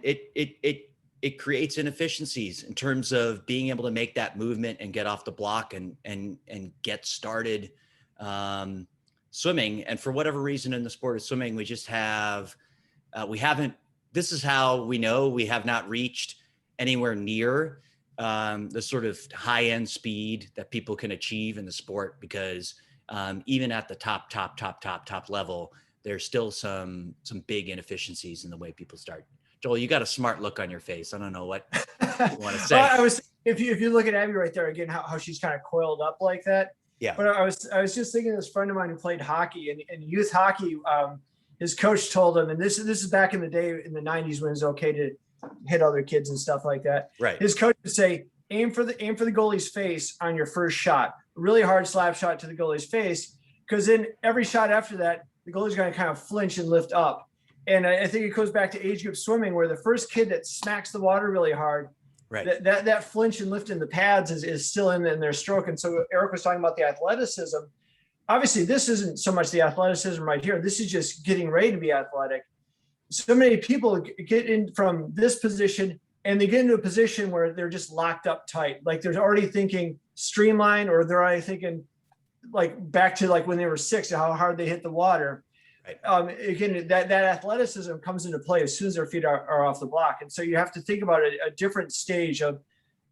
it creates inefficiencies in terms of being able to make that movement and get off the block and get started swimming. And for whatever reason in the sport of swimming, we just have, this is how we know we have not reached anywhere near the sort of high end speed that people can achieve in the sport, because even at the top level, there's still some big inefficiencies in the way people start. Joel, you got a smart look on your face. I don't know what you want to say. If you look at Abbey right there again, how she's kind of coiled up like that. Yeah. But I was just thinking of this friend of mine who played hockey and youth hockey. His coach told him, and this is back in the day in the 90s when it was okay to hit other kids and stuff like that. Right. His coach would say, aim for the goalie's face on your first shot. Really hard slap shot to the goalie's face, because then every shot after that, the goalie's going to kind of flinch and lift up. And I think it goes back to age group swimming, where the first kid that smacks the water really hard, right, that flinch and lift in the pads is still in their stroke. And so Eric was talking about the athleticism. Obviously, this isn't so much the athleticism right here. This is just getting ready to be athletic. So many people get in from this position and they get into a position where they're just locked up tight. Like they're already thinking streamline, or they're already thinking like back to like when they were 6, how hard they hit the water. Right. Again, that athleticism comes into play as soon as their feet are off the block. And so you have to think about a different stage of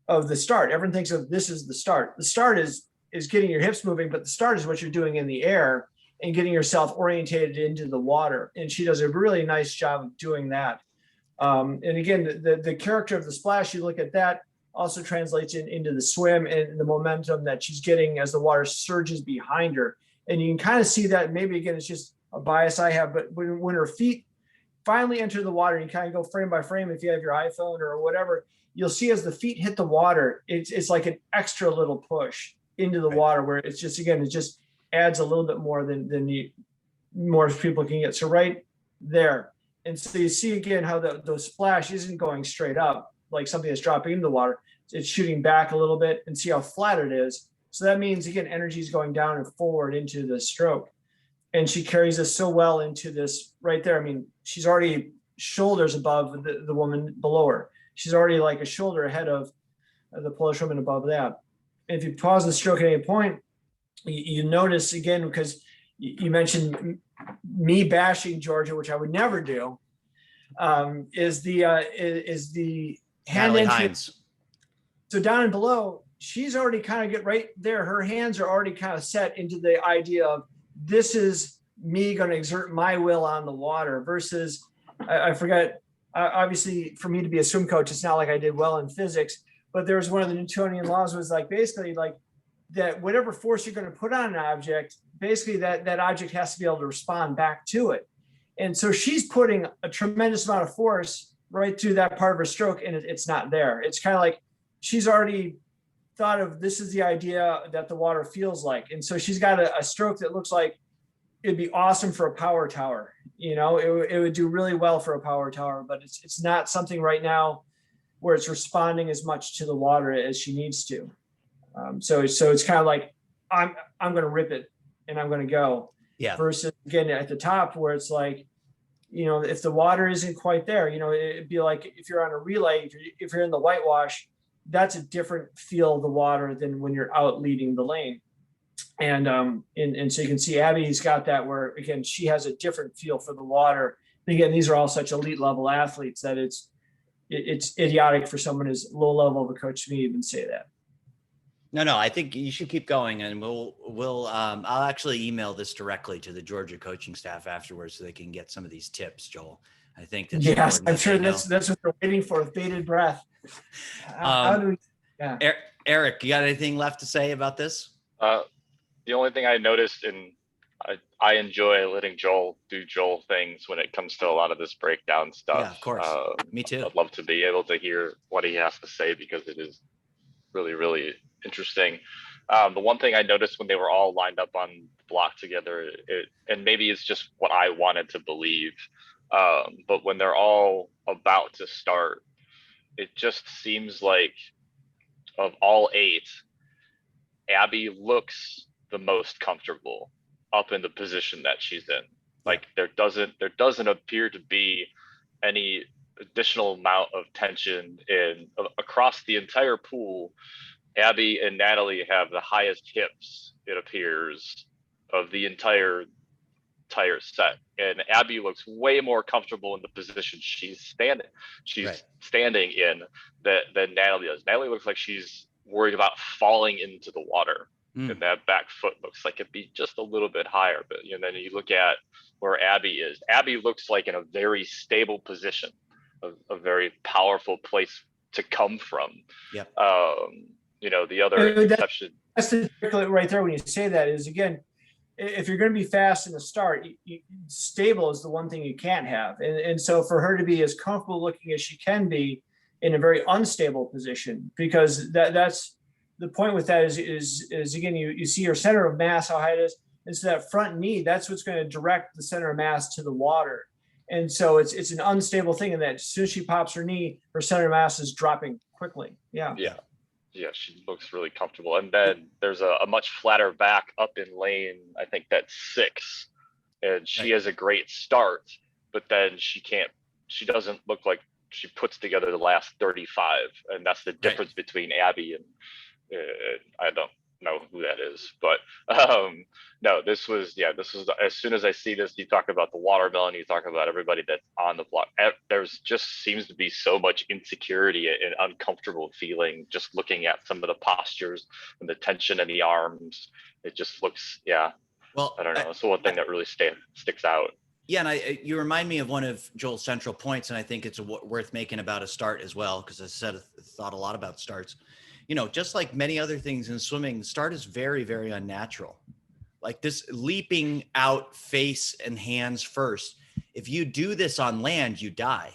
the start. Everyone thinks of this as the start. The start is getting your hips moving, but the start is what you're doing in the air and getting yourself orientated into the water. And she does a really nice job of doing that. And again, the character of the splash, you look at that, also translates into the swim and the momentum that she's getting as the water surges behind her. And you can kind of see that. Maybe again, it's just a bias I have, but when her feet finally enter the water, you kind of go frame by frame. If you have your iPhone or whatever, you'll see as the feet hit the water, it's like an extra little push into the water, where it's just, again, it just adds a little bit more than more people can get. So right there. And so you see again how the splash isn't going straight up like something that's dropping into the water. It's shooting back a little bit, and see how flat it is. So that means, again, energy is going down and forward into the stroke. And she carries us so well into this right there. I mean, she's already shoulders above the woman below her. She's already like a shoulder ahead of the Polish woman above that. And if you pause the stroke at any point, you notice again, because you mentioned me bashing Georgia, which I would never do, is the hand Natalie entry. Hines. So down and below, she's already kind of get right there. Her hands are already kind of set into the idea of this is me going to exert my will on the water versus I forget, obviously for me to be a swim coach, it's not like I did well in physics, but there was one of the Newtonian laws was like basically like that whatever force you're going to put on an object, basically that object has to be able to respond back to it. And so she's putting a tremendous amount of force right through that part of her stroke and it's not there. It's kind of like she's already thought of this is the idea that the water feels like. And so she's got a stroke that looks like it'd be awesome for a power tower. You know, it would do really well for a power tower, but it's not something right now where it's responding as much to the water as she needs to. So it's kind of like, I'm going to rip it and I'm going to go. Yeah. Versus again, at the top where it's like, you know, if the water isn't quite there, you know, it'd be like if you're on a relay, if you're in the whitewash, that's a different feel of the water than when you're out leading the lane. And so you can see Abby's got that where, again, she has a different feel for the water. And again, these are all such elite level athletes that it's idiotic for someone as low level of a coach to me even say that. No, I think you should keep going, and I'll actually email this directly to the Georgia coaching staff afterwards so they can get some of these tips, Joel. I think that's yes, I'm sure that's what they're waiting for with bated breath. Eric, you got anything left to say about this? The only thing I noticed, and I enjoy letting Joel do Joel things when it comes to a lot of this breakdown stuff. Yeah, of course. Me too. I'd love to be able to hear what he has to say because it is really, really interesting. The one thing I noticed when they were all lined up on the block together, and maybe it's just what I wanted to believe, but when they're all about to start, it just seems like of all 8, Abbey looks the most comfortable up in the position that she's in. Like there doesn't appear to be any additional amount of tension across the entire pool. Abbey and Natalie have the highest hips, it appears, of the entire set. And Abbey looks way more comfortable in the position she's standing in than Natalie does. Natalie looks like she's worried about falling into the water. And that back foot looks like it'd be just a little bit higher. But then you look at where Abbey is. Abbey looks like in a very stable position, a very powerful place to come from. Yep. The other exception. That's the trick right there when you say that is, again, if you're going to be fast in the start, stable is the one thing you can't have. And so for her to be as comfortable looking as she can be in a very unstable position, because that's the point with that is again, you see your center of mass, how high it is. And so that front knee, that's what's going to direct the center of mass to the water. And so it's an unstable thing in that as soon as she pops her knee, her center of mass is dropping quickly. Yeah. She looks really comfortable. And then there's a much flatter back up in lane, I think that's 6. And she has a great start, but then she doesn't look like she puts together the last 35. And that's the difference between Abbey and I don't know who that is, but no, this was as soon as I see this, you talk about the watermelon, you talk about everybody that's on the block. There's just seems to be so much insecurity and uncomfortable feeling just looking at some of the postures and the tension in the arms. It just looks, well, I don't know. It's the one thing that really sticks out. Yeah, and you remind me of one of Joel's central points, and I think it's worth making about a start as well, because I thought a lot about starts. Just like many other things in swimming, the start is very, very unnatural. Like this leaping out face and hands first. If you do this on land, you die,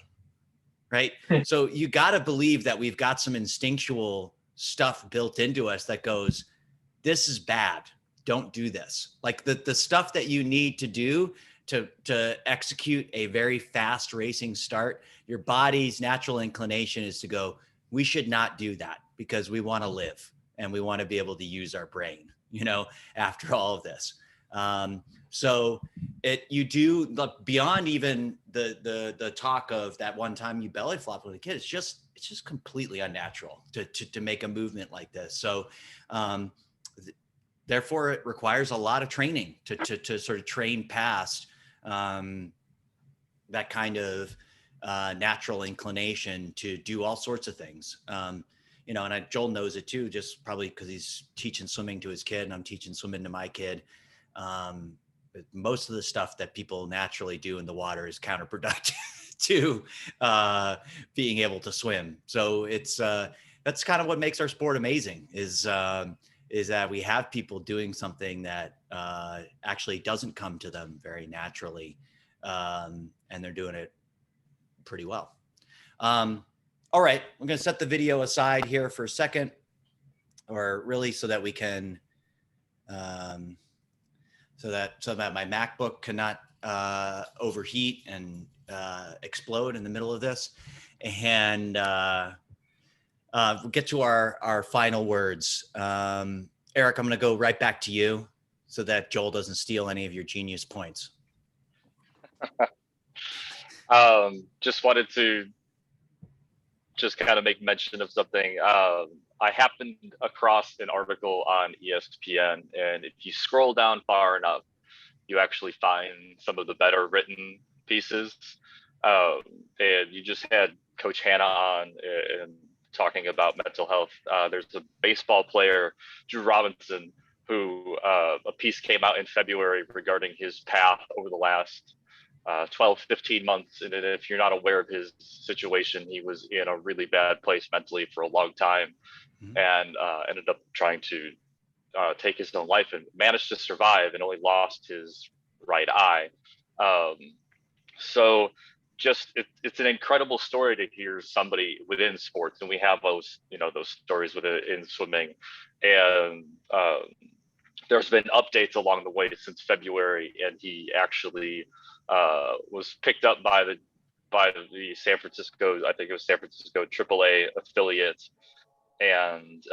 right? So you got to believe that we've got some instinctual stuff built into us that goes, this is bad. Don't do this. Like the stuff that you need to do to execute a very fast racing start, your body's natural inclination is to go, we should not do that because we want to live and we want to be able to use our brain, after all of this. So you do look beyond even the talk of that one time you belly flopped with a kid. It's just completely unnatural to make a movement like this. So therefore it requires a lot of training to sort of train past that kind of natural inclination to do all sorts of things. You know, and Joel knows it too, just probably because he's teaching swimming to his kid and I'm teaching swimming to my kid. But most of the stuff that people naturally do in the water is counterproductive to being able to swim. So it's that's kind of what makes our sport amazing is that we have people doing something that actually doesn't come to them very naturally, and they're doing it pretty well. All right, I'm going to set the video aside here for a second, or really so that we can, so that my MacBook cannot overheat and explode in the middle of this, and we'll get to our final words. Eric, I'm going to go right back to you so that Joel doesn't steal any of your genius points. Just wanted to just kind of make mention of something. I happened across an article on ESPN, and if you scroll down far enough, you actually find some of the better written pieces. And you just had Coach Hannah on and talking about mental health. There's a baseball player, Drew Robinson, who a piece came out in February regarding his path over the last 12, 15 months. And if you're not aware of his situation, he was in a really bad place mentally for a long time, and ended up trying to take his own life and managed to survive and only lost his right eye. So just it's an incredible story to hear somebody within sports, and we have those stories in swimming, and there's been updates along the way since February, and he actually was picked up by the San Francisco, I think it was San Francisco AAA affiliate, and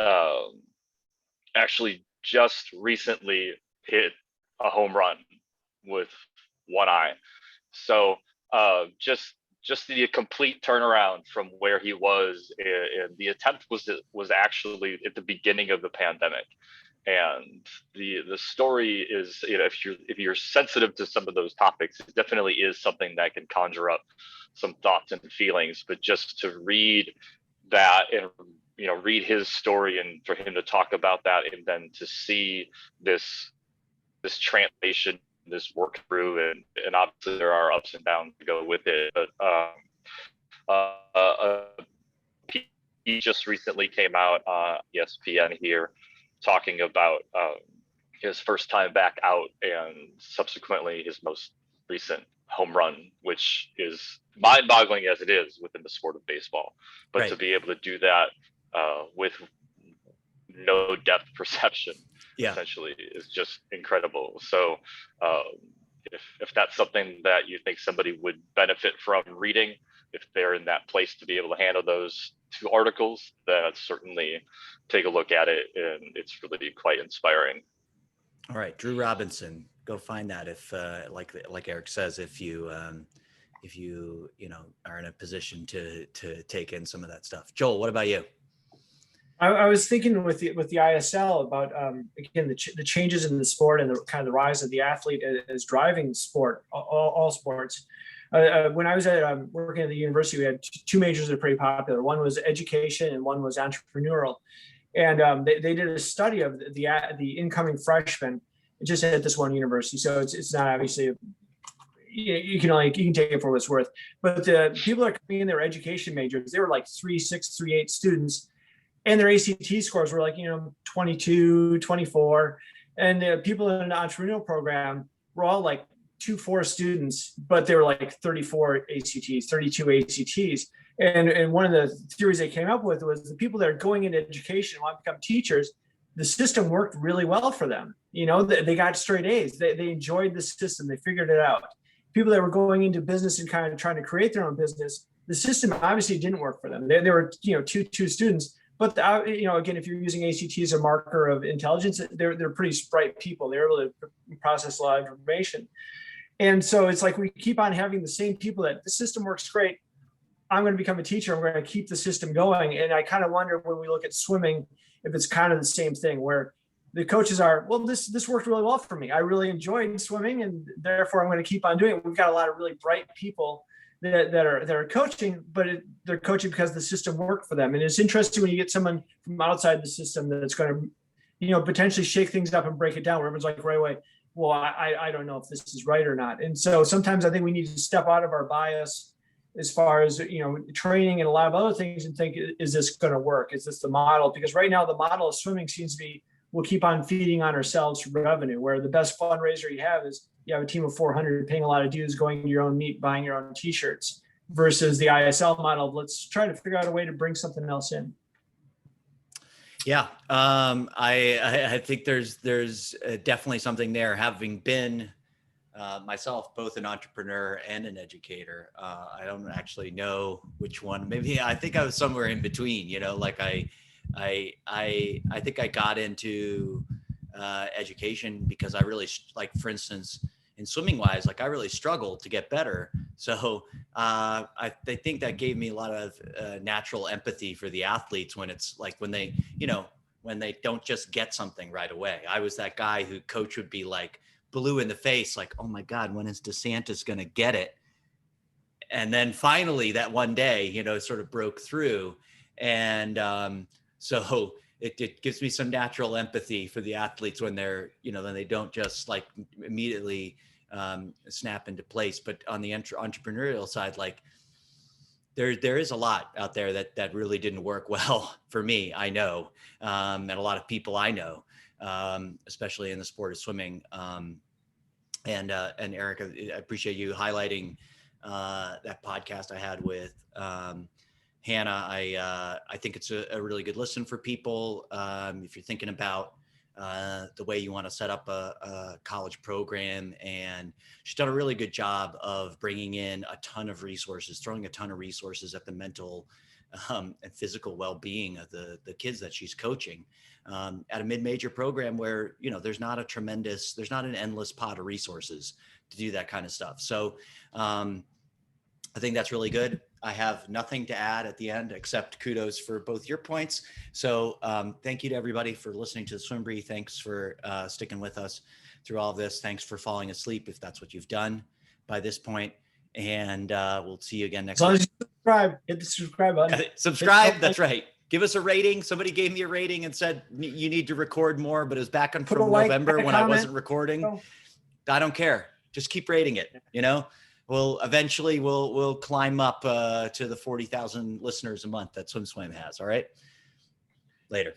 actually just recently hit a home run with one eye. So just the complete turnaround from where he was, and the attempt was actually at the beginning of the pandemic. And the story is, if you're sensitive to some of those topics, it definitely is something that can conjure up some thoughts and feelings. But just to read that and read his story, and for him to talk about that, and then to see this translation, this work through, and obviously there are ups and downs to go with it. But he just recently came out on ESPN here, talking about his first time back out, and subsequently his most recent home run, which is mind-boggling as it is within the sport of baseball. But right, to be able to do that with no depth perception, essentially, is just incredible. So if that's something that you think somebody would benefit from reading, if they're in that place to be able to handle those two articles, then I'd certainly take a look at it, and it's really quite inspiring. All right, Drew Robinson, go find that if like Eric says, if you are in a position to take in some of that stuff. Joel, what about you? I was thinking with the ISL about again the changes in the sport and the kind of the rise of the athlete as driving sport, all sports. When I was working at the university, we had two majors that are pretty popular. One was education and one was entrepreneurial. And they did a study of the incoming freshmen just at this one university. So it's not obviously, you can take it for what it's worth. But the people that are coming in, their education majors, they were like 3.6, 3.8 students. And their ACT scores were like, 22, 24. And the people in an entrepreneurial program were all like 2.4 students, but they were like 34 ACTs, 32 ACTs. And one of the theories they came up with was the people that are going into education want to become teachers, the system worked really well for them. They got straight A's. They enjoyed the system. They figured it out. People that were going into business and kind of trying to create their own business, the system obviously didn't work for them. They were, two students, But again, if you're using ACT as a marker of intelligence, they're pretty bright people. They're able to process a lot of information. And so it's like we keep on having the same people that the system works great. I'm going to become a teacher. I'm going to keep the system going. And I kind of wonder when we look at swimming, if it's kind of the same thing where the coaches are, well, this worked really well for me. I really enjoyed swimming and therefore I'm going to keep on doing it. We've got a lot of really bright people that are coaching, but they're coaching because the system worked for them. And it's interesting when you get someone from outside the system that's going to, potentially shake things up and break it down where everyone's like right away, well, I don't know if this is right or not. And so sometimes I think we need to step out of our bias as far as, training and a lot of other things and think, is this going to work? Is this the model? Because right now the model of swimming seems to be, we'll keep on feeding on ourselves for revenue, where the best fundraiser you have is you have a team of 400 paying a lot of dues, going to your own meet, buying your own t-shirts, versus the ISL model of let's try to figure out a way to bring something else in. Yeah. I think there's definitely something there, having been myself, both an entrepreneur and an educator. I don't actually know which one. Maybe I think I was somewhere in between, like I think I got into education because I really like, for instance, in swimming wise, like I really struggled to get better. So I think that gave me a lot of natural empathy for the athletes when it's like, when they, when they don't just get something right away. I was that guy who coach would be like blue in the face, like, oh my God, when is DeSantis going to get it? And then finally that one day, sort of broke through. And so it gives me some natural empathy for the athletes when they're, then they don't just like immediately snap into place. But on the entrepreneurial side, like there is a lot out there that really didn't work well for me, I know, and a lot of people I know, especially in the sport of swimming. And Eric, I appreciate you highlighting that podcast I had with Hannah. I think it's a really good listen for people. If you're thinking about the way you want to set up a college program, and she's done a really good job of bringing in a ton of resources, throwing a ton of resources at the mental and physical well-being of the kids that she's coaching at a mid-major program where, there's not an endless pot of resources to do that kind of stuff. So I think that's really good. I have nothing to add at the end except kudos for both your points. So thank you to everybody for listening to the Swim Brief. Thanks for sticking with us through all of this. Thanks for falling asleep if that's what you've done by this point. And we'll see you again next week. As long as you subscribe, hit the subscribe button. Subscribe, that's right. Give us a rating. Somebody gave me a rating and said you need to record more, but it was back on from November when I wasn't recording. I don't care. Just keep rating it, We'll eventually we'll climb up to the 40,000 listeners a month that SwimSwam has. All right. Later.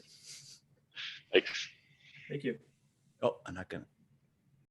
Thanks. Thank you. Oh, I'm not gonna.